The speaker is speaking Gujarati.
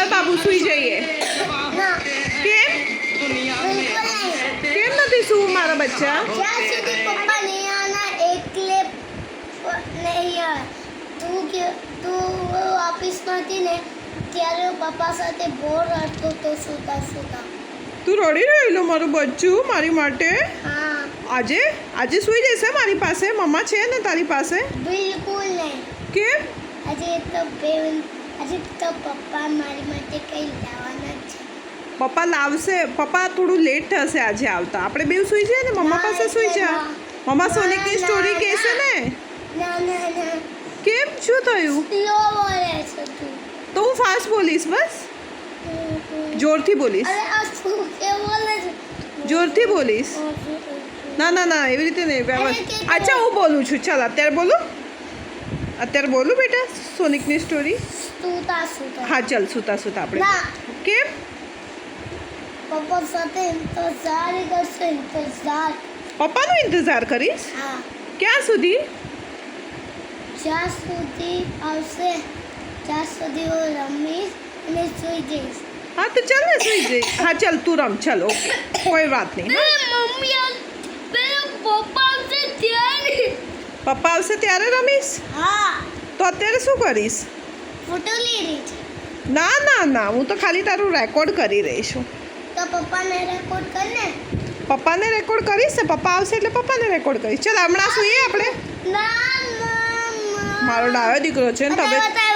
બાબુ સૂઈ જઈએ કેમ કેમ નથી સૂવું મારા બચ્ચા જ્યાં સુધી પપ્પા નહીં આના એકલે નહીં આવે તું ઓફિસમાંથી ને ત્યારે પપ્પા સાથે બોર રડતો તો સુતા તું રડી રહેલો મારું બચ્ચું મારી માટે હા આજે સૂઈ જશે મારી પાસે મમ્મા છે ને તારી પાસે બિલકુલ નહીં કેમ આજે તો પપ્પા મારી માટે કંઈ લાવવાના છે પપ્પા લાવશે પપ્પા થોડું લેટ થશે આજે આવતા આપણે બેવ સૂઈ જઈએ ને મમ્મા પાસે સૂઈ જા મમ્મા સોનિકની સ્ટોરી કહેશે ને ના કેમ શું થયું સ્લો બોલે છે તું તો હું ફાસ્ટ બોલીશ બસ જોરથી બોલીશ અરે આ શું કે બોલે છે જોરથી બોલીશ ના એવી રીતે નહીં અચ્છા હું બોલું છું ચાલ અત્યારે બોલું બેટા સોનિકની સ્ટોરી સુતા હા ચાલ સુતા આપણે ના કેમ પપ્પા સાથે ઇંતજાર કરશે ઇંતજાર પપ્પાનો ઇંતજાર કરીશ હા ક્યાં સુધી જ્યાં સુધી આવશે ત્યાં સુધી હું રમીશ અને સૂઈ જઈશ હા તો ચાલ ને સૂઈ જઈ હા ચાલ તું રમ ચાલ ઓકે કોઈ વાત નહીં મમ્મી પપ્પા આવશે ત્યારે પપ્પા આવશે ત્યારે રમીશ હા તો અત્યારે શું કરીશ ફોટો લઈ રહી છે ના હું તો ખાલી તારું રેકોર્ડ કરી રહી છું તો પપ્પાને રેકોર્ડ કર ને પપ્પાને રેકોર્ડ કરીશ ને પપ્પા આવશે એટલે પપ્પાને રેકોર્ડ કરીશ ચાલ હમણાં સૂઈએ આપણે ના મારો ડાયો દીકરો છે ને તમે બતાય